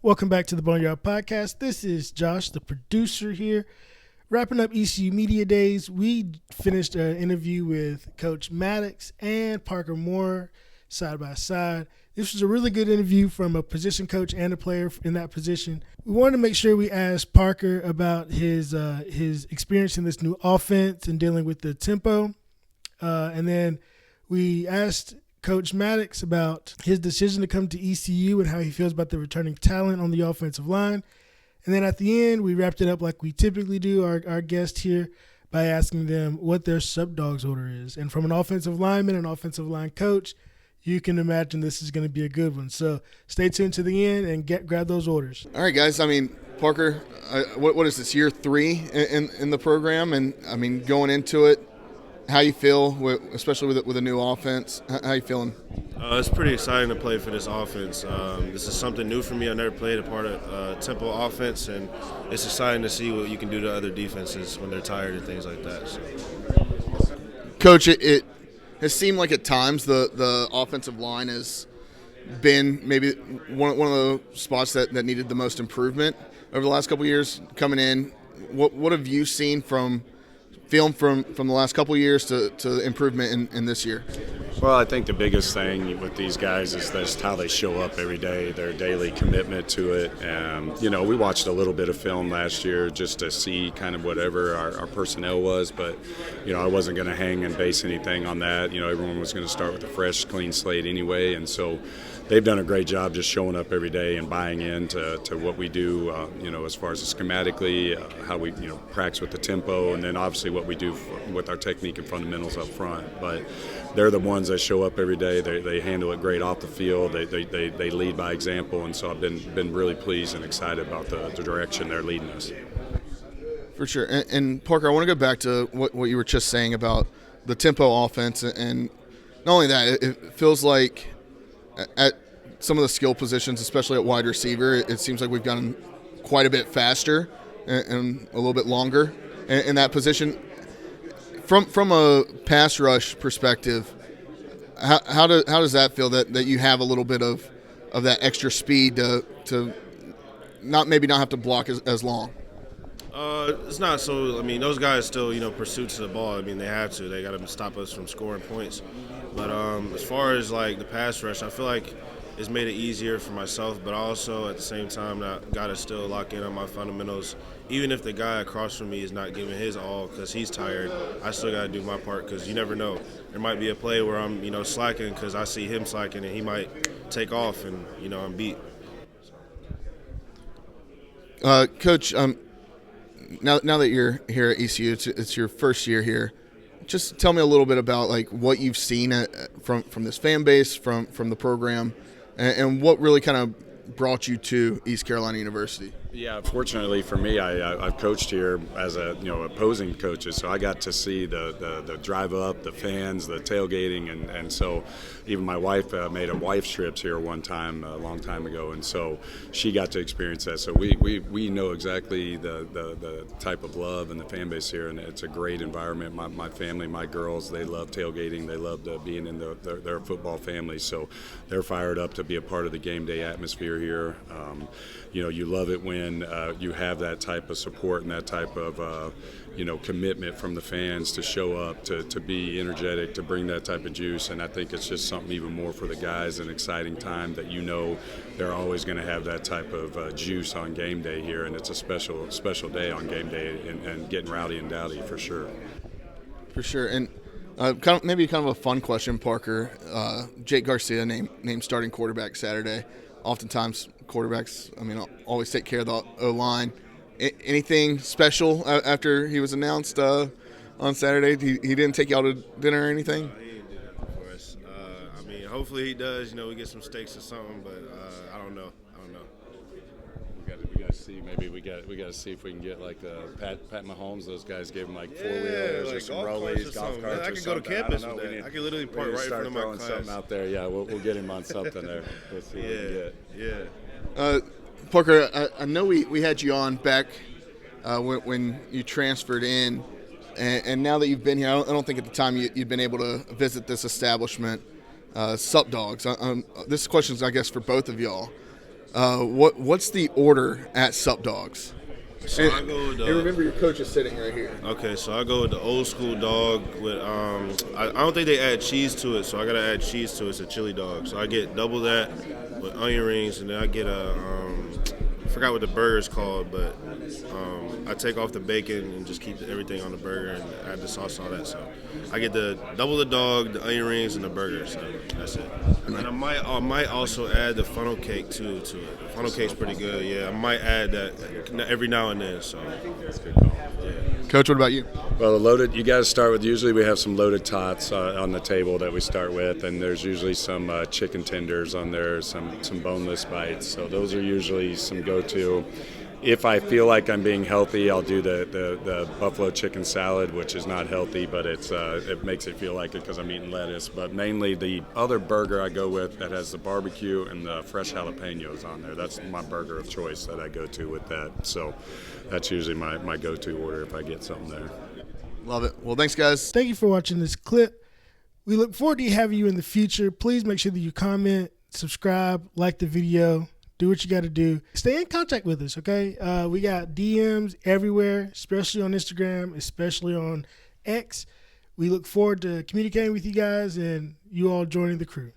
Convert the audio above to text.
Welcome back to the Boneyard podcast. This is Josh, the producer here. Wrapping up ECU Media Days, we finished an interview with Coach Mattox and Parker Moorer side by side. This was a really good interview from a position coach and a player in that position. We wanted to make sure we asked Parker about his experience in this new offense and dealing with the tempo. And then we asked Coach Mattox about his decision to come to ECU and how he feels about the returning talent on the offensive line. And then at the end, we wrapped it up like we typically do, our guest here, by asking them what their Sup Dogs order is. And from an offensive lineman and offensive line coach, you can imagine this is going to be a good one. So stay tuned to the end and grab those orders. All right, guys. Parker, what is this, year 3 in the program? And, going into it, how you feel, especially with a new offense? How you feeling? It's pretty exciting to play for this offense. This is something new for me. I never played a part of tempo offense, and it's exciting to see what you can do to other defenses when they're tired and things like that. So. Coach, it has seemed like at times the offensive line has been maybe one of the spots that needed the most improvement over the last couple of years coming in. What have you seen from film from the last couple of years to improvement in this year? Well, I think the biggest thing with these guys is just how they show up every day, their daily commitment to it. We watched a little bit of film last year just to see kind of whatever our personnel was, but, I wasn't going to hang and base anything on that. Everyone was going to start with a fresh, clean slate anyway, and so they've done a great job just showing up every day and buying into what we do, as far as schematically, how we, practice with the tempo, and then obviously what we do with our technique and fundamentals up front. But they're the ones that show up every day. They handle it great off the field. They lead by example, and so I've been really pleased and excited about the direction they're leading us. For sure. And Parker, I want to go back to what you were just saying about the tempo offense. And not only that, it feels like at some of the skill positions, especially at wide receiver, it seems like we've gotten quite a bit faster and a little bit longer in that position. From a pass rush perspective, how does that feel that you have a little bit of that extra speed to not have to block as long? It's not so. Those guys still, pursuits of the ball. They have to. They got to stop us from scoring points. But as far as the pass rush, I feel like it's made it easier for myself. But also at the same time, I got to still lock in on my fundamentals. Even if the guy across from me is not giving his all because he's tired, I still got to do my part because you never know. There might be a play where I'm, slacking because I see him slacking and he might take off and I'm beat. Coach, now that you're here at ECU, it's your first year here. Just tell me a little bit about what you've seen from this fan base, from the program, and what really kind of brought you to East Carolina University. Yeah, fortunately for me, I've coached here as opposing coaches, so I got to see the drive up, the fans, the tailgating, and so even my wife made a wife's trips here one time a long time ago, and so she got to experience that. So we know exactly the type of love and the fan base here, and it's a great environment. My family, my girls, they love tailgating. They love being in their football family, so they're fired up to be a part of the game day atmosphere here. You love it when you have that type of support and that type of commitment from the fans to show up, to be energetic, to bring that type of juice. And I think it's just something even more for the guys, an exciting time that they're always going to have that type of juice on game day here. And it's a special day on game day and getting rowdy and dowdy for sure. For sure. And maybe kind of a fun question, Parker. Jake Garcia named starting quarterback Saturday. Oftentimes quarterbacks, always take care of the O-line. Anything special after he was announced on Saturday? He didn't take you out to dinner or anything? He didn't do that for us. Hopefully he does. We get some steaks or something, but I don't know. We got to see. Maybe we got to see if we can get Pat Mahomes. Those guys gave him 4-wheelers or some rollies, golf carts. I can go to campus with that. I can literally park right in front of my class. Something out there. Yeah, we'll get him on something there. We'll see what we can get. Yeah. Parker, I know we had you on back when you transferred in, and now that you've been here, I don't think at the time you'd been able to visit this establishment, Sup Dogs. This question is, I guess, for both of y'all. What's the order at Sup Dogs? So I go with And remember, your coach is sitting right here. Okay, so I go with the old school dog with I don't think they add cheese to it, so I gotta add cheese to it. It's a chili dog, so I get double that with onion rings, and then I get I forgot what the burger's called, but I take off the bacon and just keep everything on the burger and add the sauce and all that. So I get the double the dog, the onion rings, and the burger. So that's it. And then I might also add the funnel cake to it. The funnel cake's pretty good. Yeah, I might add that every now and then. So That's a good call. yeah. Coach, what about you? Well, the loaded, you got to start with, usually we have some loaded tots on the table that we start with, and there's usually some chicken tenders on there, some boneless bites. So those are usually some go-to. If I feel like I'm being healthy, I'll do the buffalo chicken salad, which is not healthy, but it makes it feel like it because I'm eating lettuce. But mainly the other burger I go with that has the barbecue and the fresh jalapenos on there. That's my burger of choice that I go to with that. So that's usually my go-to order if I get something there. Love it. Well, thanks, guys. Thank you for watching this clip. We look forward to having you in the future. Please make sure that you comment, subscribe, like the video. Do what you got to do. Stay in contact with us, okay? We got DMs everywhere, especially on Instagram, especially on X. We look forward to communicating with you guys and you all joining the crew.